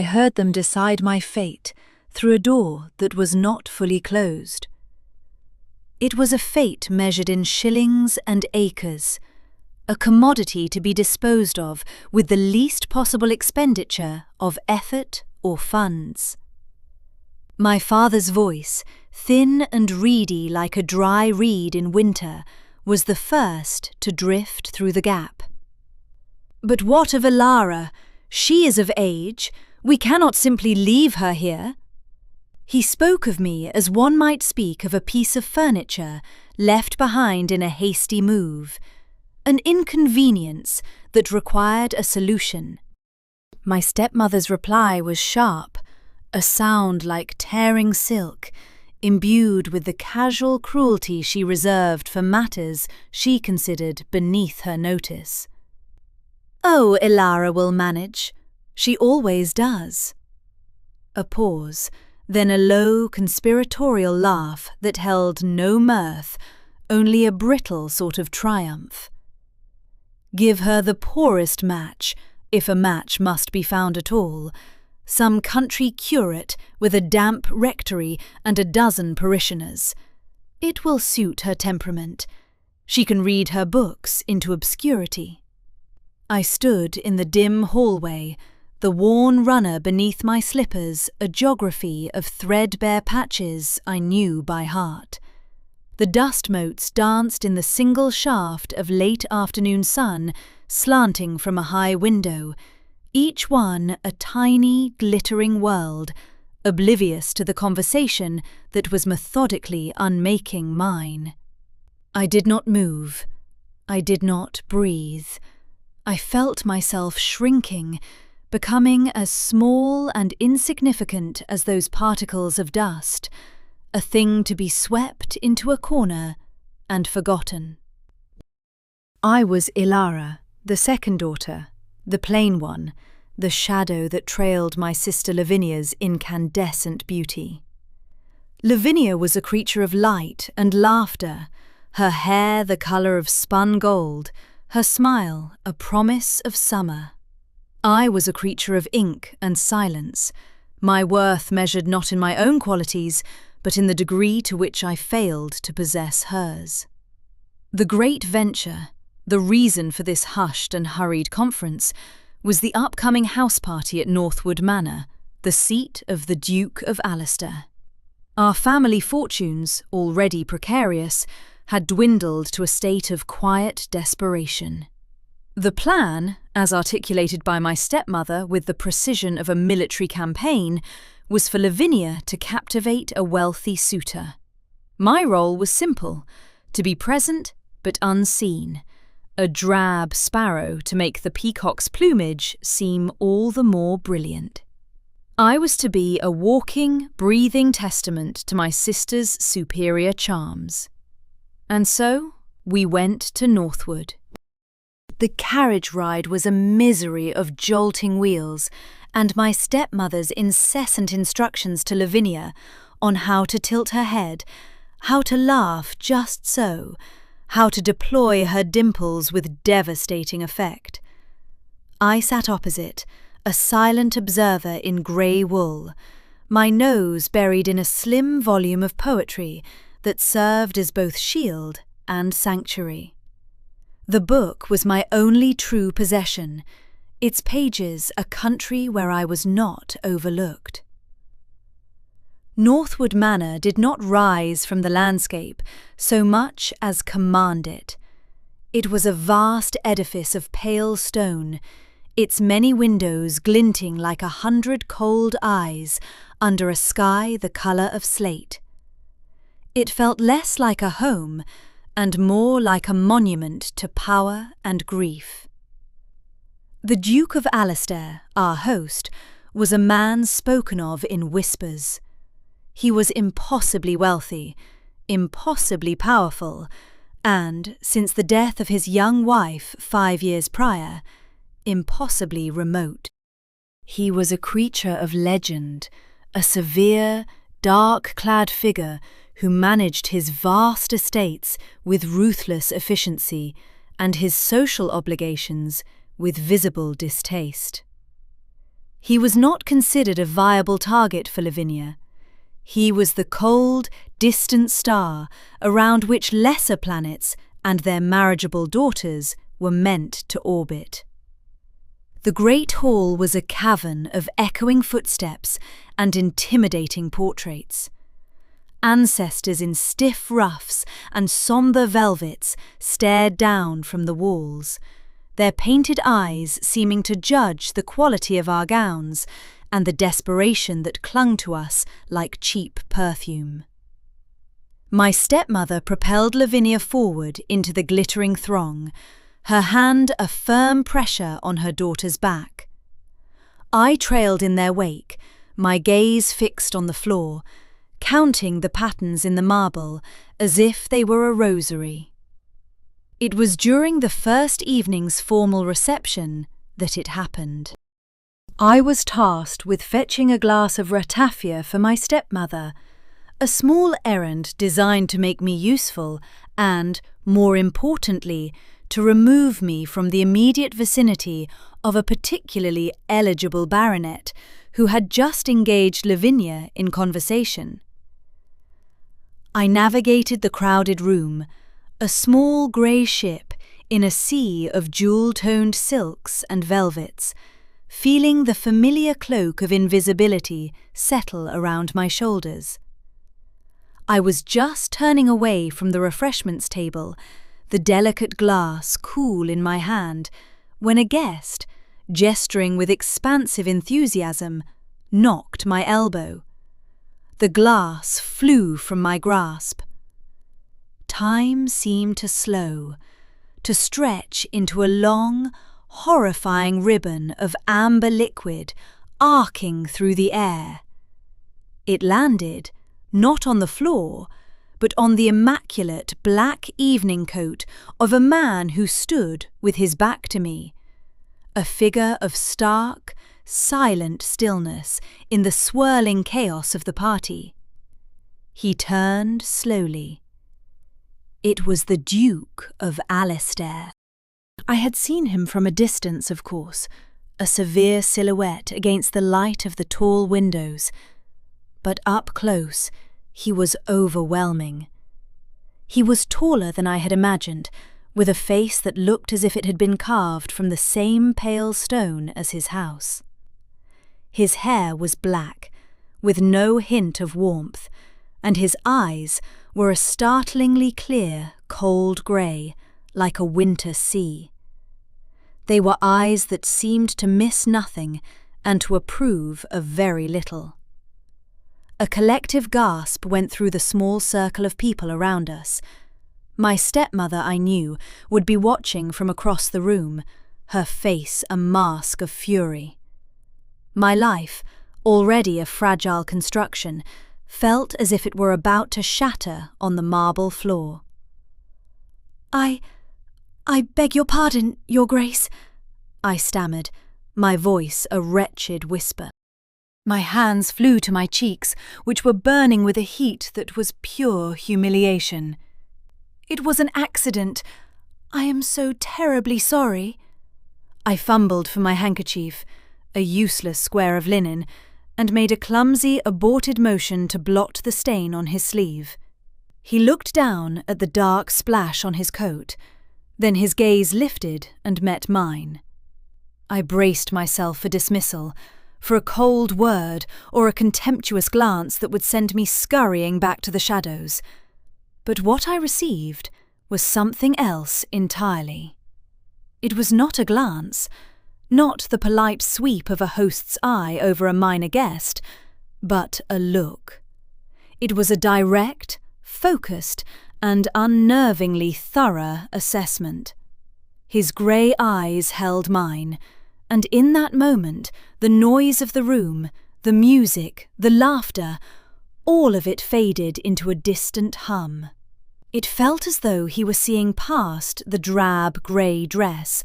I heard them decide my fate through a door that was not fully closed. It was a fate measured in shillings and acres, a commodity to be disposed of with the least possible expenditure of effort or funds. My father's voice, thin and reedy like a dry reed in winter, was the first to drift through the gap. "But what of Ilara? She is of age. We cannot simply leave her here." He spoke of me as one might speak of a piece of furniture left behind in a hasty move, an inconvenience that required a solution. My stepmother's reply was sharp, a sound like tearing silk, imbued with the casual cruelty she reserved for matters she considered beneath her notice. "Oh, Ilara will manage. She always does." A pause, then a low, conspiratorial laugh that held no mirth, only a brittle sort of triumph. "Give her the poorest match, if a match must be found at all, some country curate with a damp rectory and a dozen parishioners. It will suit her temperament. She can read her books into obscurity." I stood in the dim hallway, the worn runner beneath my slippers a geography of threadbare patches I knew by heart. The dust motes danced in the single shaft of late afternoon sun slanting from a high window, each one a tiny, glittering world, oblivious to the conversation that was methodically unmaking mine. I did not move. I did not breathe. I felt myself shrinking, becoming as small and insignificant as those particles of dust, a thing to be swept into a corner and forgotten. I was Ilara, the second daughter, the plain one, the shadow that trailed my sister Lavinia's incandescent beauty. Lavinia was a creature of light and laughter, her hair the colour of spun gold, her smile a promise of summer. I was a creature of ink and silence, my worth measured not in my own qualities, but in the degree to which I failed to possess hers. The great venture, the reason for this hushed and hurried conference, was the upcoming house party at Northwood Manor, the seat of the Duke of Alistair. Our family fortunes, already precarious, had dwindled to a state of quiet desperation. The plan, as articulated by my stepmother with the precision of a military campaign, was for Lavinia to captivate a wealthy suitor. My role was simple, to be present but unseen, a drab sparrow to make the peacock's plumage seem all the more brilliant. I was to be a walking, breathing testament to my sister's superior charms. And so we went to Northwood. The carriage ride was a misery of jolting wheels, and my stepmother's incessant instructions to Lavinia on how to tilt her head, how to laugh just so, how to deploy her dimples with devastating effect. I sat opposite, a silent observer in grey wool, my nose buried in a slim volume of poetry that served as both shield and sanctuary. The book was my only true possession, its pages a country where I was not overlooked. Northwood Manor did not rise from the landscape so much as command it. It was a vast edifice of pale stone, its many windows glinting like 100 cold eyes under a sky the colour of slate. It felt less like a home and more like a monument to power and grief. The Duke of Alistair, our host, was a man spoken of in whispers. He was impossibly wealthy, impossibly powerful, and, since the death of his young wife 5 years prior, impossibly remote. He was a creature of legend, a severe, dark-clad figure who managed his vast estates with ruthless efficiency and his social obligations with visible distaste. He was not considered a viable target for Lavinia. He was the cold, distant star around which lesser planets and their marriageable daughters were meant to orbit. The great hall was a cavern of echoing footsteps and intimidating portraits. Ancestors in stiff ruffs and sombre velvets stared down from the walls, their painted eyes seeming to judge the quality of our gowns and the desperation that clung to us like cheap perfume. My stepmother propelled Lavinia forward into the glittering throng, her hand a firm pressure on her daughter's back. I trailed in their wake, my gaze fixed on the floor, counting the patterns in the marble as if they were a rosary. It was during the first evening's formal reception that it happened. I was tasked with fetching a glass of ratafia for my stepmother, a small errand designed to make me useful and, more importantly, to remove me from the immediate vicinity of a particularly eligible baronet who had just engaged Lavinia in conversation. I navigated the crowded room, a small grey ship in a sea of jewel-toned silks and velvets, feeling the familiar cloak of invisibility settle around my shoulders. I was just turning away from the refreshments table, the delicate glass cool in my hand, when a guest, gesturing with expansive enthusiasm, knocked my elbow. The glass flew from my grasp. Time seemed to slow, to stretch into a long, horrifying ribbon of amber liquid arcing through the air. It landed, not on the floor, but on the immaculate black evening coat of a man who stood with his back to me, a figure of stark, silent stillness in the swirling chaos of the party. He turned slowly. It was the Duke of Alistair. I had seen him from a distance, of course, a severe silhouette against the light of the tall windows, but up close he was overwhelming. He was taller than I had imagined, with a face that looked as if it had been carved from the same pale stone as his house. His hair was black, with no hint of warmth, and his eyes were a startlingly clear, cold grey, like a winter sea. They were eyes that seemed to miss nothing and to approve of very little. A collective gasp went through the small circle of people around us. My stepmother, I knew, would be watching from across the room, her face a mask of fury. My life, already a fragile construction, felt as if it were about to shatter on the marble floor. I beg your pardon, Your Grace," I stammered, my voice a wretched whisper. My hands flew to my cheeks, which were burning with a heat that was pure humiliation. "It was an accident. I am so terribly sorry." I fumbled for my handkerchief, a useless square of linen, and made a clumsy, aborted motion to blot the stain on his sleeve. He looked down at the dark splash on his coat, then his gaze lifted and met mine. I braced myself for dismissal, for a cold word or a contemptuous glance that would send me scurrying back to the shadows. But what I received was something else entirely. It was not a glance, not the polite sweep of a host's eye over a minor guest, but a look. It was a direct, focused, and unnervingly thorough assessment. His grey eyes held mine, and in that moment the noise of the room, the music, the laughter, all of it faded into a distant hum. It felt as though he were seeing past the drab grey dress,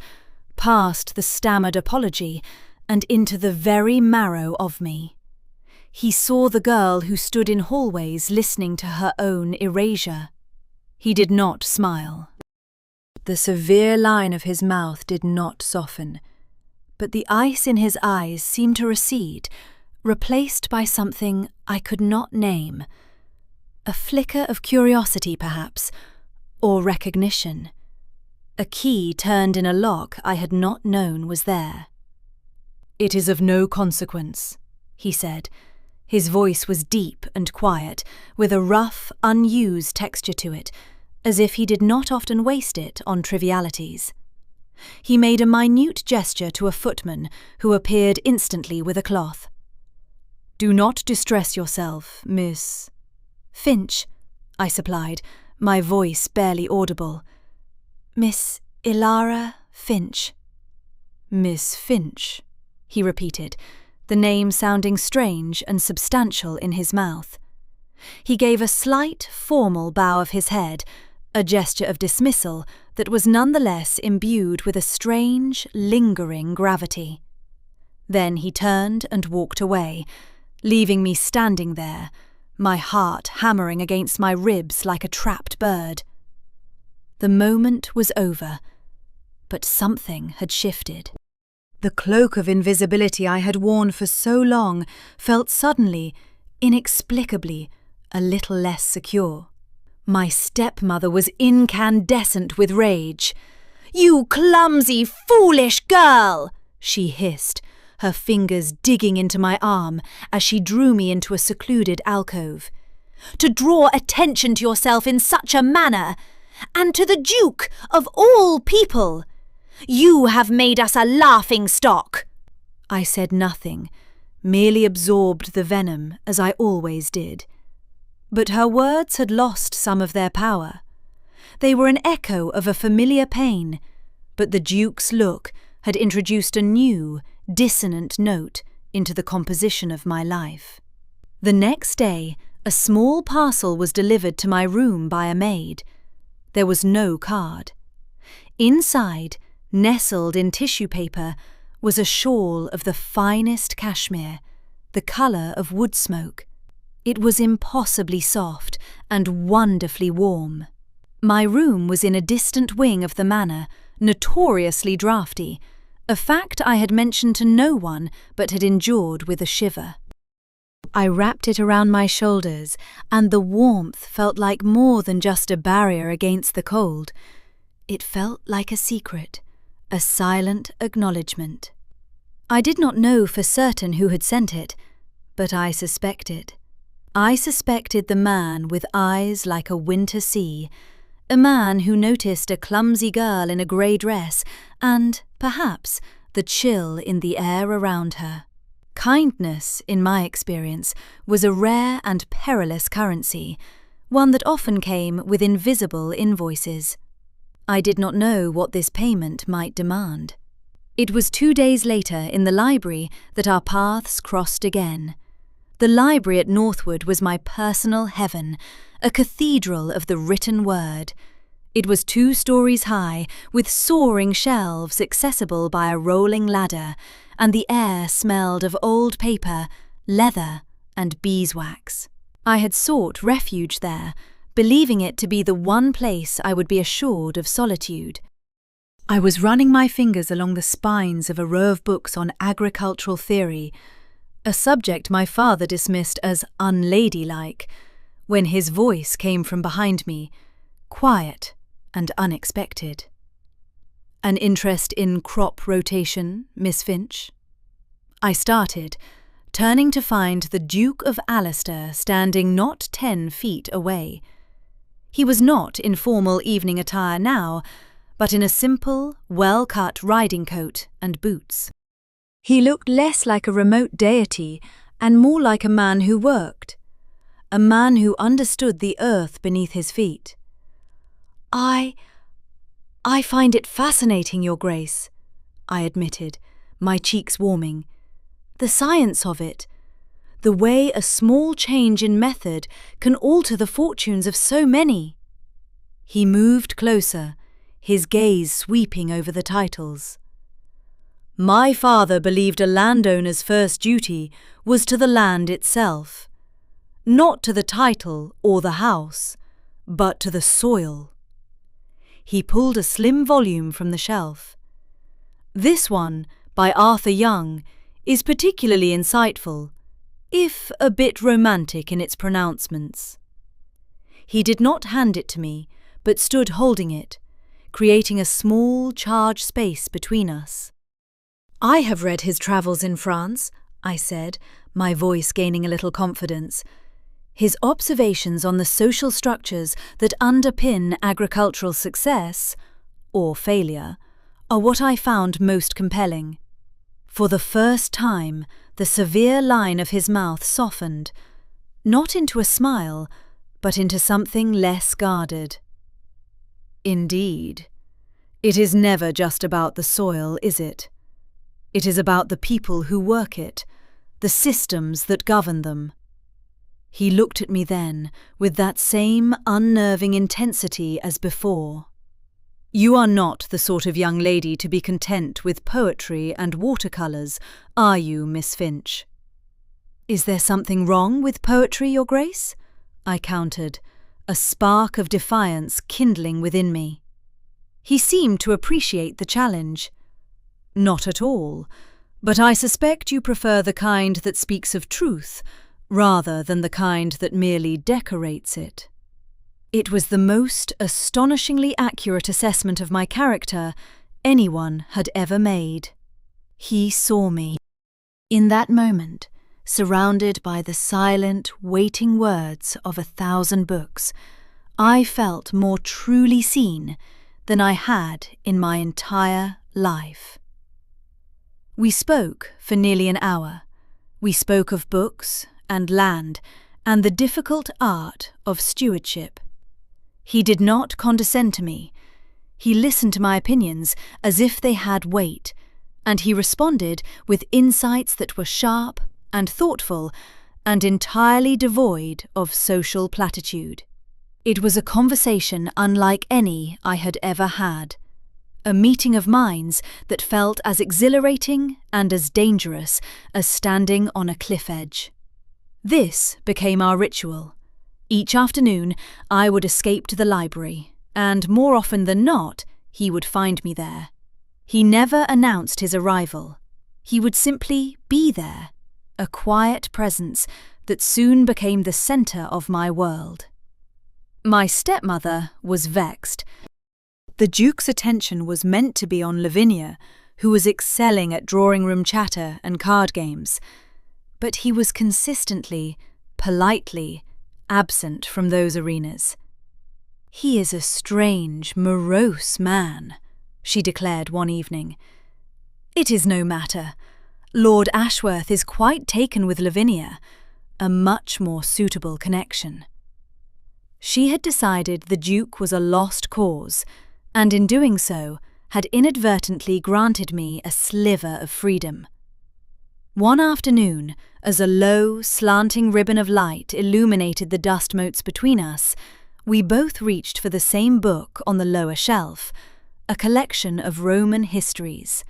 past the stammered apology, and into the very marrow of me. He saw the girl who stood in hallways listening to her own erasure. He did not smile. The severe line of his mouth did not soften, but the ice in his eyes seemed to recede, replaced by something I could not name. A flicker of curiosity, perhaps, or recognition. A key turned in a lock I had not known was there. "It is of no consequence," he said. His voice was deep and quiet, with a rough, unused texture to it, as if he did not often waste it on trivialities. He made a minute gesture to a footman who appeared instantly with a cloth. "Do not distress yourself, Miss—" "Finch," I supplied, my voice barely audible. "Miss Ilara Finch." "Miss Finch," he repeated, the name sounding strange and substantial in his mouth. He gave a slight, formal bow of his head, a gesture of dismissal that was nonetheless imbued with a strange, lingering gravity. Then he turned and walked away, leaving me standing there, my heart hammering against my ribs like a trapped bird. The moment was over, but something had shifted. The cloak of invisibility I had worn for so long felt suddenly, inexplicably, a little less secure. My stepmother was incandescent with rage. "You clumsy, foolish girl!" she hissed, her fingers digging into my arm as she drew me into a secluded alcove. "To draw attention to yourself in such a manner, and to the Duke of all people! You have made us a laughing-stock!" I said nothing, merely absorbed the venom as I always did. But her words had lost some of their power. They were an echo of a familiar pain, but the Duke's look had introduced a new, dissonant note into the composition of my life. The next day, a small parcel was delivered to my room by a maid. There was no card. Inside, nestled in tissue paper, was a shawl of the finest cashmere, the colour of wood smoke. It was impossibly soft and wonderfully warm. My room was in a distant wing of the manor, notoriously draughty, a fact I had mentioned to no one but had endured with a shiver. I wrapped it around my shoulders, and the warmth felt like more than just a barrier against the cold. It felt like a secret, a silent acknowledgement. I did not know for certain who had sent it, but I suspected. I suspected the man with eyes like a winter sea, a man who noticed a clumsy girl in a grey dress and, perhaps, the chill in the air around her. Kindness, in my experience, was a rare and perilous currency, one that often came with invisible invoices. I did not know what this payment might demand. It was 2 days later in the library that our paths crossed again. The library at Northwood was my personal heaven, a cathedral of the written word. It was 2 stories high, with soaring shelves accessible by a rolling ladder, and the air smelled of old paper, leather, and beeswax. I had sought refuge there, believing it to be the one place I would be assured of solitude. I was running my fingers along the spines of a row of books on agricultural theory, a subject my father dismissed as unladylike, when his voice came from behind me, quiet and unexpected. "An interest in crop rotation, Miss Finch?" I started, turning to find the Duke of Alistair standing not 10 feet away. He was not in formal evening attire now, but in a simple, well-cut riding coat and boots. He looked less like a remote deity and more like a man who worked, a man who understood the earth beneath his feet. I find it fascinating, Your Grace," I admitted, my cheeks warming. "The science of it, the way a small change in method can alter the fortunes of so many." He moved closer, his gaze sweeping over the titles. "My father believed a landowner's first duty was to the land itself, not to the title or the house, but to the soil." He pulled a slim volume from the shelf. "This one, by Arthur Young is particularly insightful, if a bit romantic in its pronouncements. He did not hand it to me, but stood holding it, creating a small charged space between us. "I have read his travels in France," I said, my voice gaining a little confidence. "His observations on the social structures that underpin agricultural success, or failure, are what I found most compelling." For the first time, the severe line of his mouth softened, not into a smile, but into something less guarded. "Indeed. It is never just about the soil, is it? It is about the people who work it, the systems that govern them." He looked at me then with that same unnerving intensity as before. "You are not the sort of young lady to be content with poetry and watercolours, are you, Miss Finch?" "Is there something wrong with poetry, Your Grace?" I countered, a spark of defiance kindling within me. He seemed to appreciate the challenge. "Not at all, but I suspect you prefer the kind that speaks of truth, rather than the kind that merely decorates it." It was the most astonishingly accurate assessment of my character anyone had ever made. He saw me. In that moment, surrounded by the silent, waiting words of 1,000 books, I felt more truly seen than I had in my entire life. We spoke for nearly an hour. We spoke of books and land and the difficult art of stewardship. He did not condescend to me. He listened to my opinions as if they had weight, and he responded with insights that were sharp and thoughtful and entirely devoid of social platitude. It was a conversation unlike any I had ever had, a meeting of minds that felt as exhilarating and as dangerous as standing on a cliff edge. This became our ritual. Each afternoon, I would escape to the library, and more often than not, he would find me there. He never announced his arrival. He would simply be there, a quiet presence that soon became the centre of my world. My stepmother was vexed. The Duke's attention was meant to be on Lavinia, who was excelling at drawing-room chatter and card games, but he was consistently, politely, absent from those arenas. "He is a strange, morose man," she declared one evening. "It is no matter. Lord Ashworth is quite taken with Lavinia, a much more suitable connection." She had decided the Duke was a lost cause, and in doing so had inadvertently granted me a sliver of freedom. One afternoon, as a low, slanting ribbon of light illuminated the dust motes between us, we both reached for the same book on the lower shelf, a collection of Roman histories.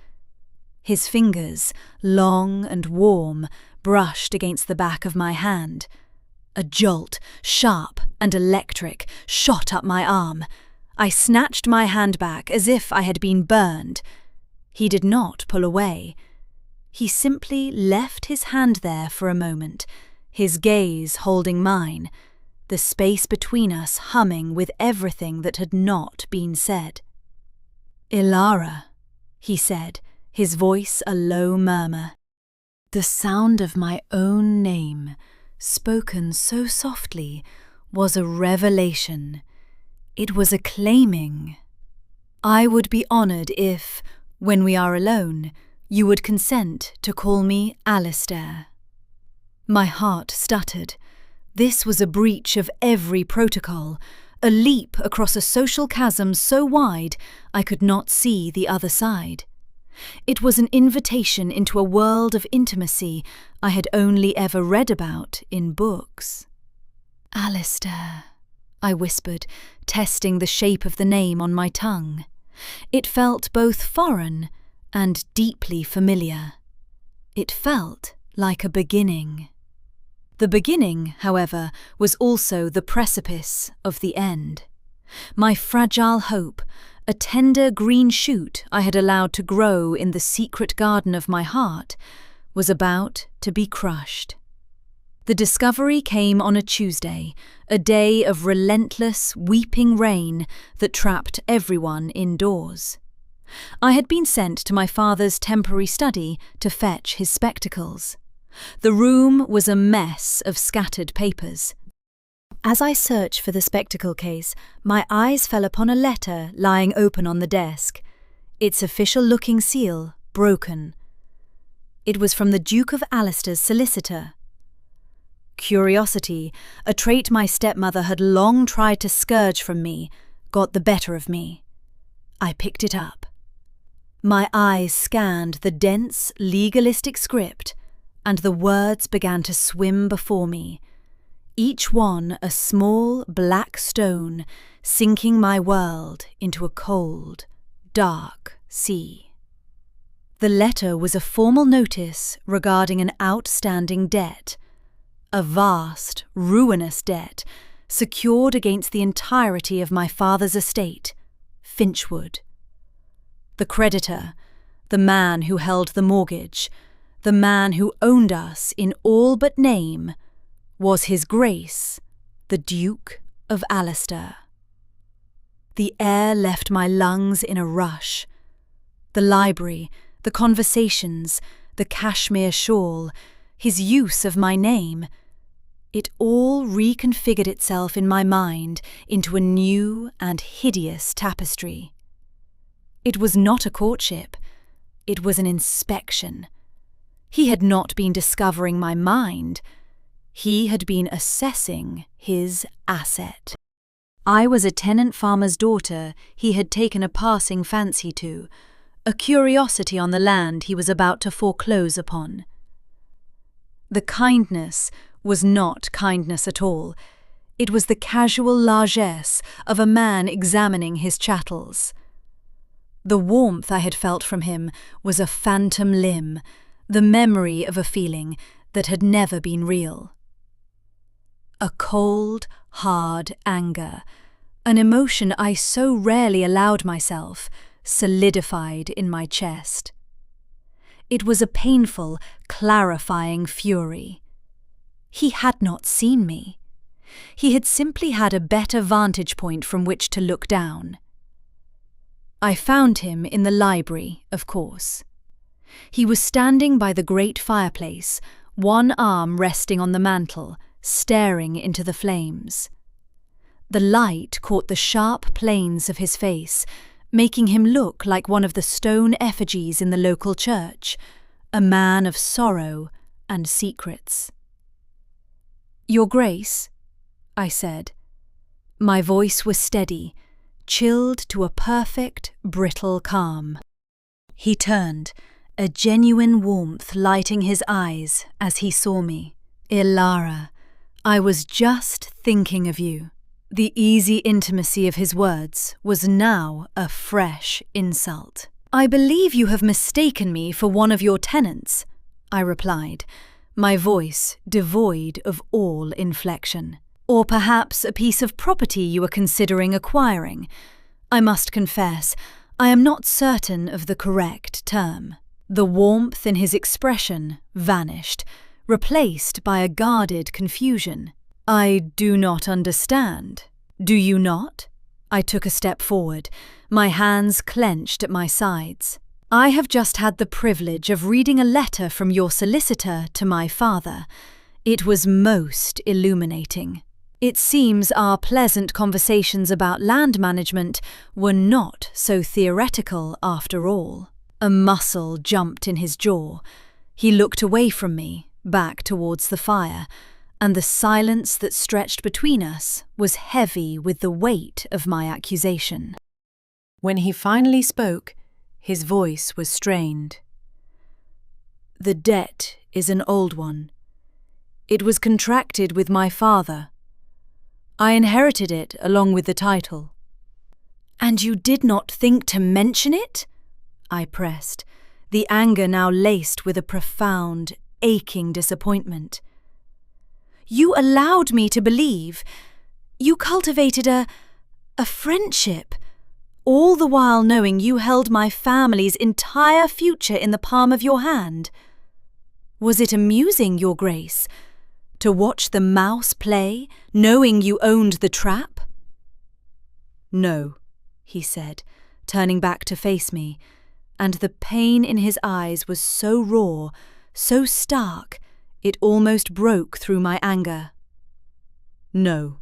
His fingers, long and warm, brushed against the back of my hand. A jolt, sharp and electric, shot up my arm. I snatched my hand back as if I had been burned. He did not pull away. He simply left his hand there for a moment, his gaze holding mine, the space between us humming with everything that had not been said. "Ilara," he said, his voice a low murmur. The sound of my own name, spoken so softly, was a revelation. It was a claiming. "I would be honoured if, when we are alone, you would consent to call me Alistair." My heart stuttered. This was a breach of every protocol, a leap across a social chasm so wide I could not see the other side. It was an invitation into a world of intimacy I had only ever read about in books. "Alistair," I whispered, testing the shape of the name on my tongue. It felt both foreign and deeply familiar. It felt like a beginning. The beginning, however, was also the precipice of the end. My fragile hope, A tender green shoot I had allowed to grow in the secret garden of my heart was about to be crushed. The discovery came on a Tuesday, a day of relentless, weeping rain that trapped everyone indoors. I had been sent to my father's temporary study to fetch his spectacles. The room was a mess of scattered papers. As I searched for the spectacle case, my eyes fell upon a letter lying open on the desk, its official-looking seal broken. It was from the Duke of Alister's solicitor. Curiosity, a trait my stepmother had long tried to scourge from me, got the better of me. I picked it up. My eyes scanned the dense, legalistic script, and the words began to swim before me, each one a small black stone sinking my world into a cold, dark sea. The letter was a formal notice regarding an outstanding debt, a vast, ruinous debt secured against the entirety of my father's estate, Finchwood. The creditor, the man who held the mortgage, the man who owned us in all but name, was His Grace, the Duke of Alister. The air left my lungs in a rush. The library, the conversations, the cashmere shawl, his use of my name, it all reconfigured itself in my mind into a new and hideous tapestry. It was not a courtship, it was an inspection. He had not been discovering my mind, he had been assessing his asset. I was a tenant farmer's daughter he had taken a passing fancy to, a curiosity on the land he was about to foreclose upon. The kindness was not kindness at all. It was the casual largesse of a man examining his chattels. The warmth I had felt from him was a phantom limb, the memory of a feeling that had never been real. A cold, hard anger, an emotion I so rarely allowed myself, solidified in my chest. It was a painful, clarifying fury. He had not seen me. He had simply had a better vantage point from which to look down. I found him in the library, of course. He was standing by the great fireplace, one arm resting on the mantel, staring into the flames. The light caught the sharp planes of his face, making him look like one of the stone effigies in the local church, a man of sorrow and secrets. "Your Grace," I said. My voice was steady, chilled to a perfect, brittle calm. He turned, a genuine warmth lighting his eyes as he saw me. "Ilara, I was just thinking of you." The easy intimacy of his words was now a fresh insult. "I believe you have mistaken me for one of your tenants," I replied, my voice devoid of all inflection. "Or perhaps a piece of property you are considering acquiring. I must confess, I am not certain of the correct term." The warmth in his expression vanished, replaced by a guarded confusion. "I do not understand. Do you not?" I took a step forward, my hands clenched at my sides. "I have just had the privilege of reading a letter from your solicitor to my father. It was most illuminating. It seems our pleasant conversations about land management were not so theoretical after all." A muscle jumped in his jaw. He looked away from me, back towards the fire, and the silence that stretched between us was heavy with the weight of my accusation. When he finally spoke, his voice was strained. "The debt is an old one. It was contracted with my father. I inherited it along with the title." "And you did not think to mention it?" I pressed, the anger now laced with a profound, aching disappointment. "You allowed me to believe. You cultivated a friendship. all the while knowing you held my family's entire future in the palm of your hand? Was it amusing, Your Grace, to watch the mouse play, knowing you owned the trap?" "No," he said, turning back to face me, and the pain in his eyes was so raw, so stark, it almost broke through my anger. "No,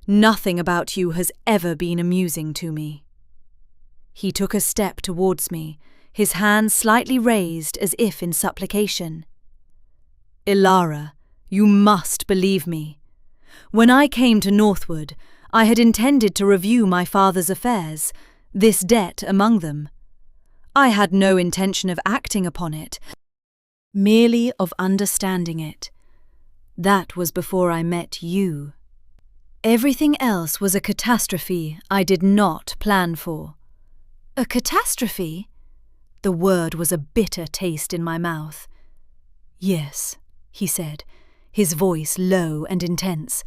nothing about you has ever been amusing to me." He took a step towards me, his hand slightly raised as if in supplication. "Ilara, you must believe me. When I came to Northwood, I had intended to review my father's affairs, this debt among them. I had no intention of acting upon it, merely of understanding it. That was before I met you. Everything else was a catastrophe I did not plan for." "A catastrophe?" The word was a bitter taste in my mouth. "Yes," he said, his voice low and intense.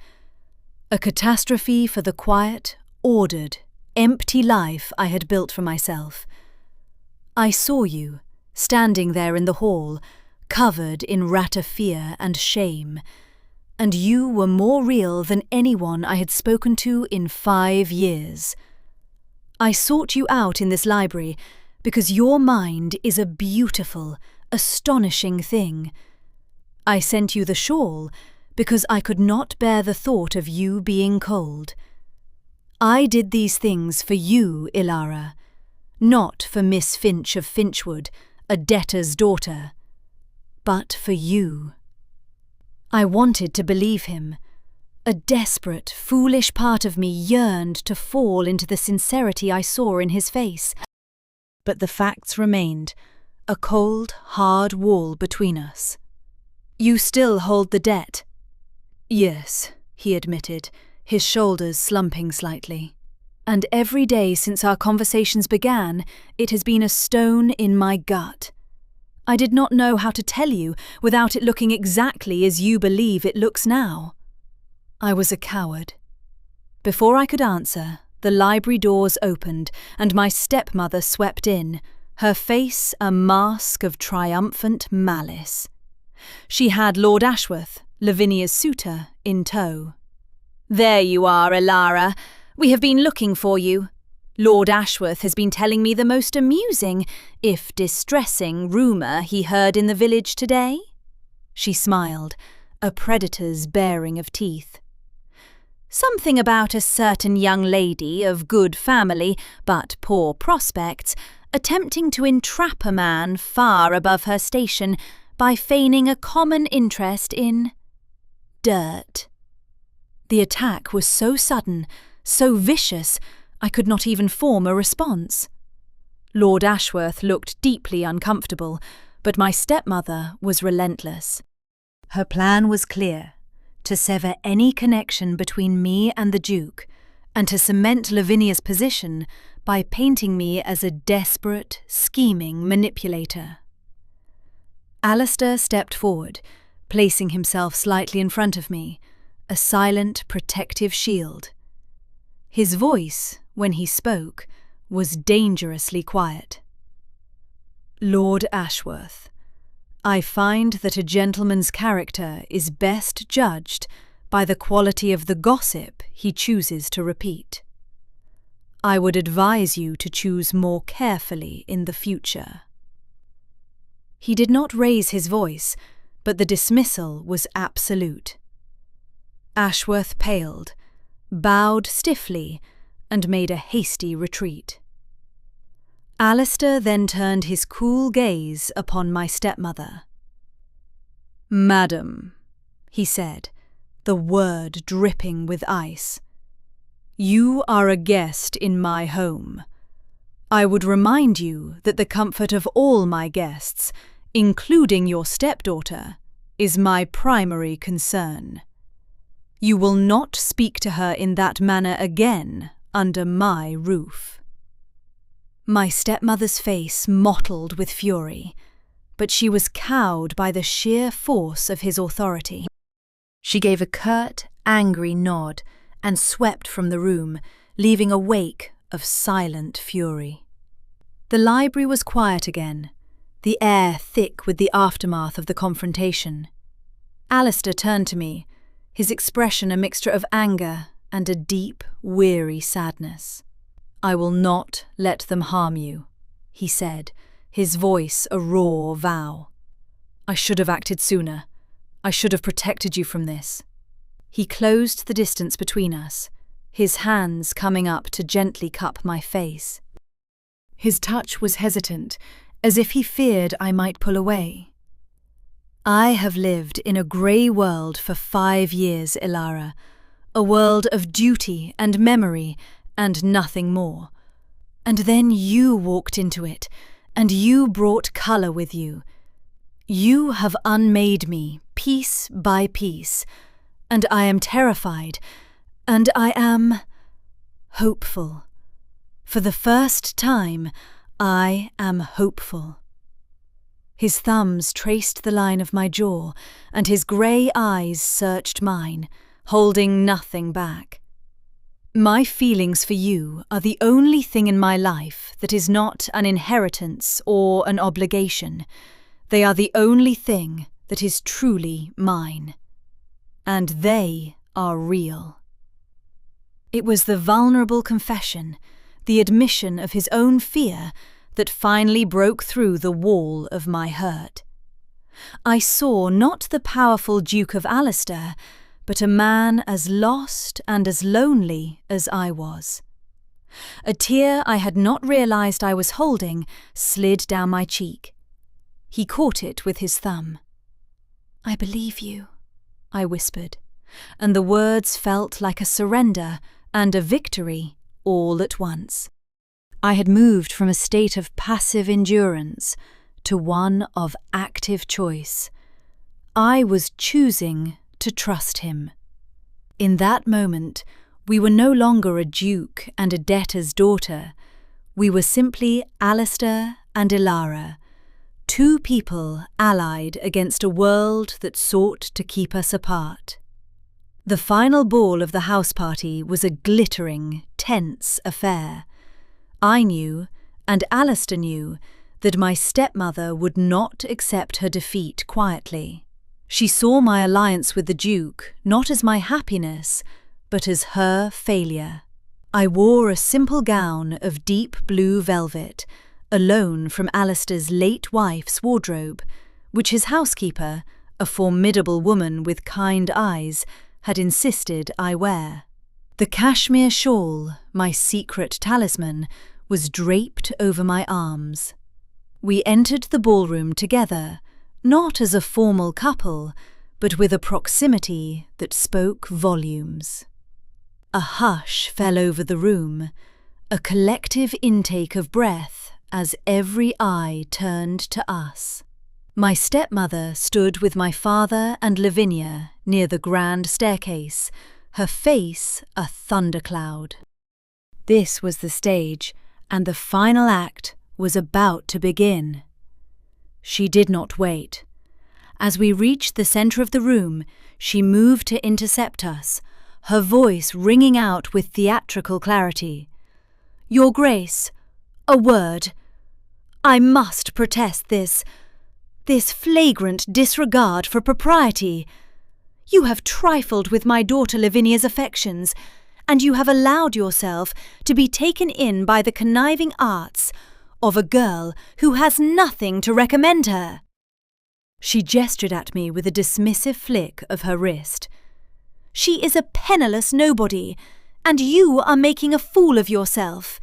"A catastrophe for the quiet, ordered, empty life I had built for myself. I saw you, standing there in the hall, covered in ratafia and shame, and you were more real than anyone I had spoken to in 5 years. I sought you out in this library because your mind is a beautiful, astonishing thing. I sent you the shawl because I could not bear the thought of you being cold. I did these things for you, Ilara, not for Miss Finch of Finchwood, a debtor's daughter, but for you." I wanted to believe him. A desperate, foolish part of me yearned to fall into the sincerity I saw in his face. But the facts remained, a cold, hard wall between us. "You still hold the debt?" "Yes," he admitted, his shoulders slumping slightly. "And every day since our conversations began, it has been a stone in my gut. I did not know how to tell you without it looking exactly as you believe it looks now. I was a coward." Before I could answer, the library doors opened and my stepmother swept in, her face a mask of triumphant malice. She had Lord Ashworth, Lavinia's suitor, in tow. "There you are, Ilara. We have been looking for you. Lord Ashworth has been telling me the most amusing, if distressing, rumour he heard in the village today." She smiled, a predator's baring of teeth. "Something about a certain young lady of good family, but poor prospects, attempting to entrap a man far above her station by feigning a common interest in dirt." The attack was so sudden, so vicious, I could not even form a response. Lord Ashworth looked deeply uncomfortable, but my stepmother was relentless. Her plan was clear: to sever any connection between me and the Duke, and to cement Lavinia's position by painting me as a desperate, scheming manipulator. Alistair stepped forward, placing himself slightly in front of me, a silent, protective shield. His voice, when he spoke, was dangerously quiet. "Lord Ashworth, I find that a gentleman's character is best judged by the quality of the gossip he chooses to repeat. I would advise you to choose more carefully in the future." He did not raise his voice, but the dismissal was absolute. Ashworth paled, bowed stiffly, and made a hasty retreat. Alistair then turned his cool gaze upon my stepmother. "Madam," he said, the word dripping with ice, "you are a guest in my home. I would remind you that the comfort of all my guests, including your stepdaughter, is my primary concern. You will not speak to her in that manner again under my roof." My stepmother's face mottled with fury, but she was cowed by the sheer force of his authority. She gave a curt, angry nod and swept from the room, leaving a wake of silent fury. The library was quiet again, the air thick with the aftermath of the confrontation. Alistair turned to me, his expression a mixture of anger and a deep, weary sadness. "I will not let them harm you," he said, his voice a raw vow. "I should have acted sooner. I should have protected you from this." He closed the distance between us, his hands coming up to gently cup my face. His touch was hesitant, as if he feared I might pull away. "I have lived in a grey world for 5 years, Ilara, a world of duty and memory and nothing more. And then you walked into it, and you brought colour with you. You have unmade me, piece by piece, and I am terrified, and I am hopeful. For the first time, I am hopeful." His thumbs traced the line of my jaw, and his grey eyes searched mine, holding nothing back. "My feelings for you are the only thing in my life that is not an inheritance or an obligation. They are the only thing that is truly mine. And they are real." It was the vulnerable confession, the admission of his own fear, that finally broke through the wall of my hurt. I saw not the powerful Duke of Alistair, but a man as lost and as lonely as I was. A tear I had not realised I was holding slid down my cheek. He caught it with his thumb. "I believe you," I whispered, and the words felt like a surrender and a victory all at once. I had moved from a state of passive endurance to one of active choice. I was choosing to trust him. In that moment, we were no longer a duke and a debtor's daughter. We were simply Alistair and Ilara, two people allied against a world that sought to keep us apart. The final ball of the house party was a glittering, tense affair. I knew, and Alistair knew, that my stepmother would not accept her defeat quietly. She saw my alliance with the Duke not as my happiness, but as her failure. I wore a simple gown of deep blue velvet, a loan from Alistair's late wife's wardrobe, which his housekeeper, a formidable woman with kind eyes, had insisted I wear. The cashmere shawl, my secret talisman, was draped over my arms. We entered the ballroom together, not as a formal couple, but with a proximity that spoke volumes. A hush fell over the room, a collective intake of breath as every eye turned to us. My stepmother stood with my father and Lavinia near the grand staircase, her face a thundercloud. This was the stage, and the final act was about to begin. She did not wait. As we reached the centre of the room, she moved to intercept us, her voice ringing out with theatrical clarity. "Your Grace, a word. I must protest this flagrant disregard for propriety. You have trifled with my daughter Lavinia's affections, and you have allowed yourself to be taken in by the conniving arts of a girl who has nothing to recommend her." She gestured at me with a dismissive flick of her wrist. "She is a penniless nobody, and you are making a fool of yourself,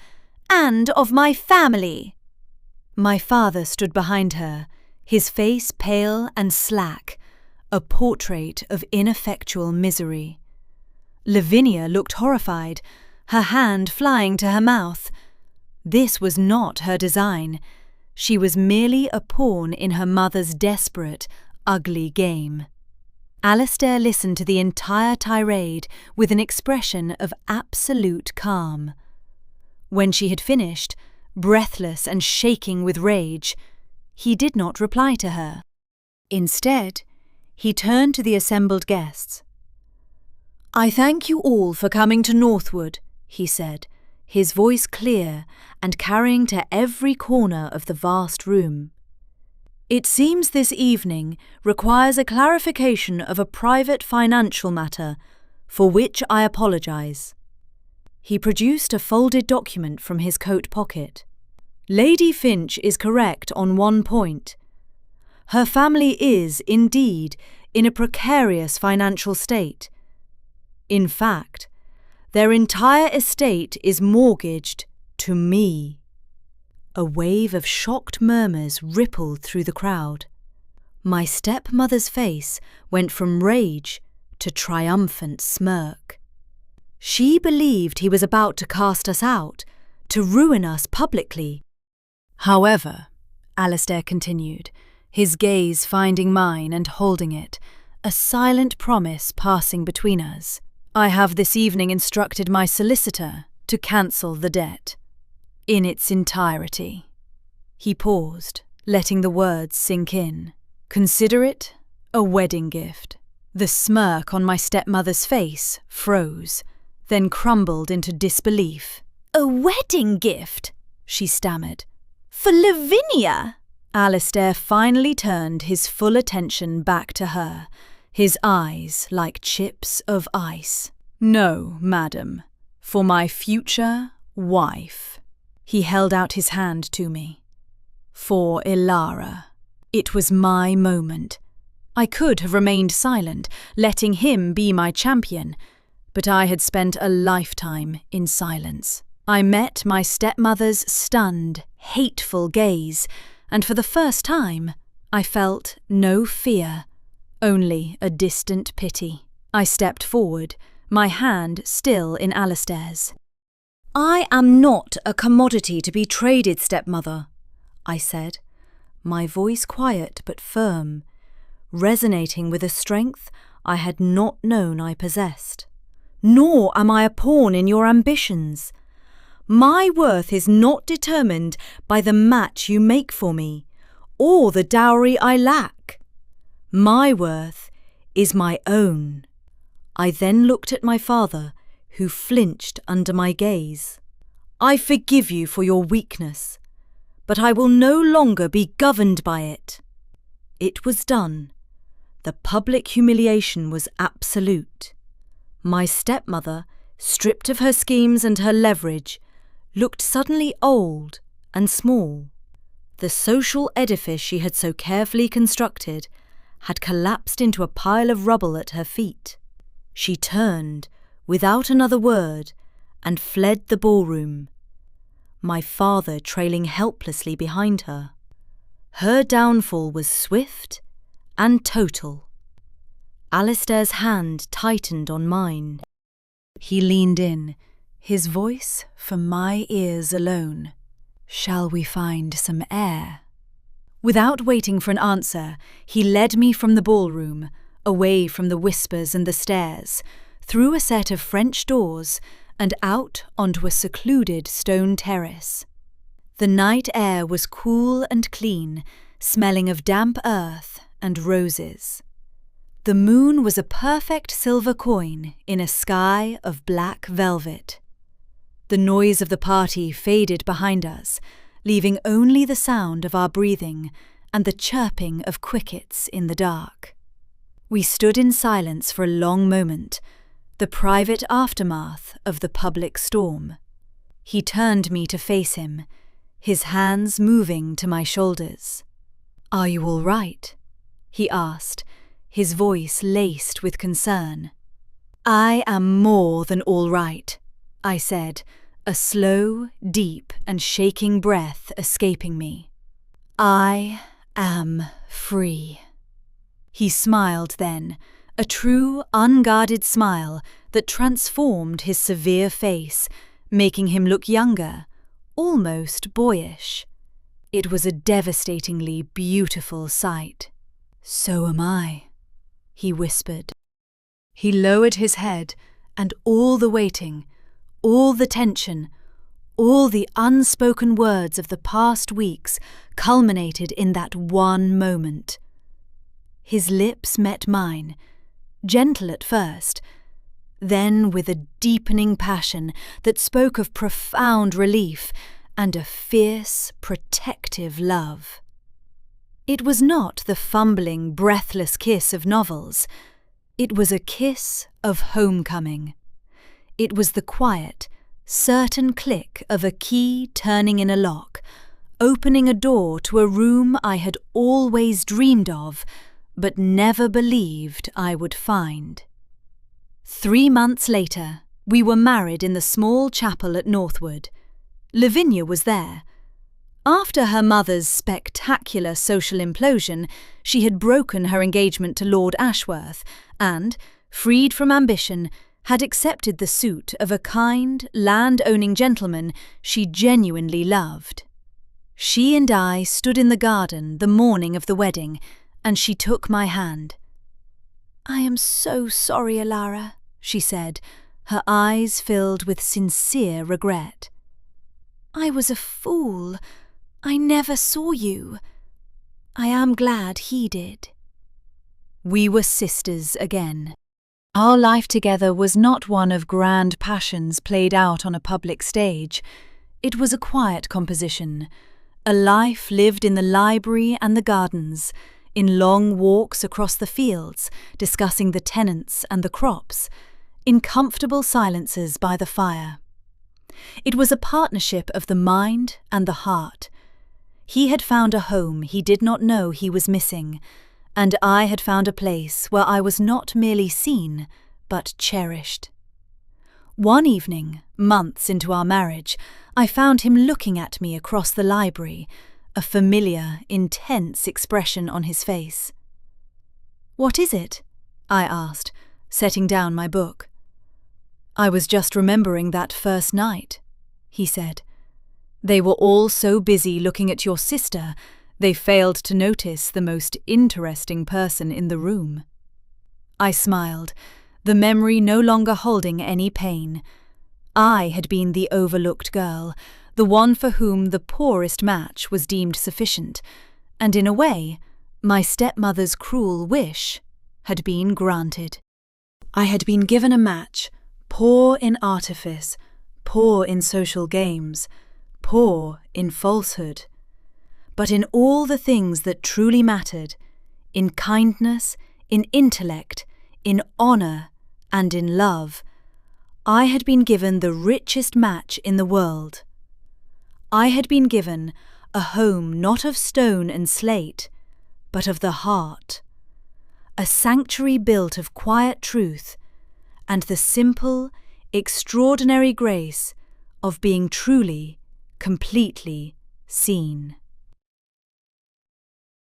and of my family." My father stood behind her, his face pale and slack, a portrait of ineffectual misery. Lavinia looked horrified, her hand flying to her mouth. This was not her design. She was merely a pawn in her mother's desperate, ugly game. Alistair listened to the entire tirade with an expression of absolute calm. When she had finished, breathless and shaking with rage, he did not reply to her. Instead, he turned to the assembled guests. "I thank you all for coming to Northwood," he said, his voice clear and carrying to every corner of the vast room. "It seems this evening requires a clarification of a private financial matter, for which I apologise." He produced a folded document from his coat pocket. "Lady Finch is correct on one point. Her family is, indeed, in a precarious financial state. In fact, their entire estate is mortgaged to me." A wave of shocked murmurs rippled through the crowd. My stepmother's face went from rage to triumphant smirk. She believed he was about to cast us out, to ruin us publicly. "However," Alistair continued, his gaze finding mine and holding it, a silent promise passing between us, "I have this evening instructed my solicitor to cancel the debt in its entirety." He paused, letting the words sink in. "Consider it a wedding gift." The smirk on my stepmother's face froze, then crumbled into disbelief. "A wedding gift?" she stammered. "For Lavinia?" Alistair finally turned his full attention back to her, his eyes like chips of ice. "No, madam, for my future wife." He held out his hand to me. "For Ilara." It was my moment. I could have remained silent, letting him be my champion, but I had spent a lifetime in silence. I met my stepmother's stunned, hateful gaze, and for the first time, I felt no fear, only a distant pity. I stepped forward, my hand still in Alistair's. "I am not a commodity to be traded, stepmother," I said, my voice quiet but firm, resonating with a strength I had not known I possessed. "Nor am I a pawn in your ambitions. My worth is not determined by the match you make for me, or the dowry I lack. My worth is my own." I then looked at my father, who flinched under my gaze. "I forgive you for your weakness, but I will no longer be governed by it." It was done. The public humiliation was absolute. My stepmother, stripped of her schemes and her leverage, looked suddenly old and small. The social edifice she had so carefully constructed had collapsed into a pile of rubble at her feet. She turned, without another word, and fled the ballroom, my father trailing helplessly behind her. Her downfall was swift and total. Alistair's hand tightened on mine. He leaned in, his voice for my ears alone. "Shall we find some air?" Without waiting for an answer, he led me from the ballroom, away from the whispers and the stares, through a set of French doors and out onto a secluded stone terrace. The night air was cool and clean, smelling of damp earth and roses. The moon was a perfect silver coin in a sky of black velvet. The noise of the party faded behind us, leaving only the sound of our breathing and the chirping of crickets in the dark. We stood in silence for a long moment, the private aftermath of the public storm. He turned me to face him, his hands moving to my shoulders. "Are you all right?" he asked, his voice laced with concern. "I am more than all right," I said, a slow, deep and shaking breath escaping me. "I am free." He smiled then, a true, unguarded smile that transformed his severe face, making him look younger, almost boyish. It was a devastatingly beautiful sight. "So am I," he whispered. He lowered his head, and all the waiting, all the tension, all the unspoken words of the past weeks culminated in that one moment. His lips met mine, gentle at first, then with a deepening passion that spoke of profound relief and a fierce, protective love. It was not the fumbling, breathless kiss of novels. It was a kiss of homecoming. It was the quiet, certain click of a key turning in a lock, opening a door to a room I had always dreamed of, but never believed I would find. 3 months later, we were married in the small chapel at Northwood. Lavinia was there. After her mother's spectacular social implosion, she had broken her engagement to Lord Ashworth and, freed from ambition, had accepted the suit of a kind, land-owning gentleman she genuinely loved. She and I stood in the garden the morning of the wedding, and she took my hand. "I am so sorry, Alara," she said, her eyes filled with sincere regret. "I was a fool. I never saw you. I am glad he did." We were sisters again. Our life together was not one of grand passions played out on a public stage. It was a quiet composition, a life lived in the library and the gardens, in long walks across the fields, discussing the tenants and the crops, in comfortable silences by the fire. It was a partnership of the mind and the heart. He had found a home he did not know he was missing, and I had found a place where I was not merely seen, but cherished. One evening, months into our marriage, I found him looking at me across the library, a familiar, intense expression on his face. "What is it?" I asked, setting down my book. "I was just remembering that first night," he said. "They were all so busy looking at your sister, they failed to notice the most interesting person in the room." I smiled, the memory no longer holding any pain. I had been the overlooked girl, the one for whom the poorest match was deemed sufficient, and in a way, my stepmother's cruel wish had been granted. I had been given a match, poor in artifice, poor in social games, poor in falsehood. But in all the things that truly mattered, in kindness, in intellect, in honour, and in love, I had been given the richest match in the world. I had been given a home not of stone and slate, but of the heart, a sanctuary built of quiet truth, and the simple, extraordinary grace of being truly, completely seen.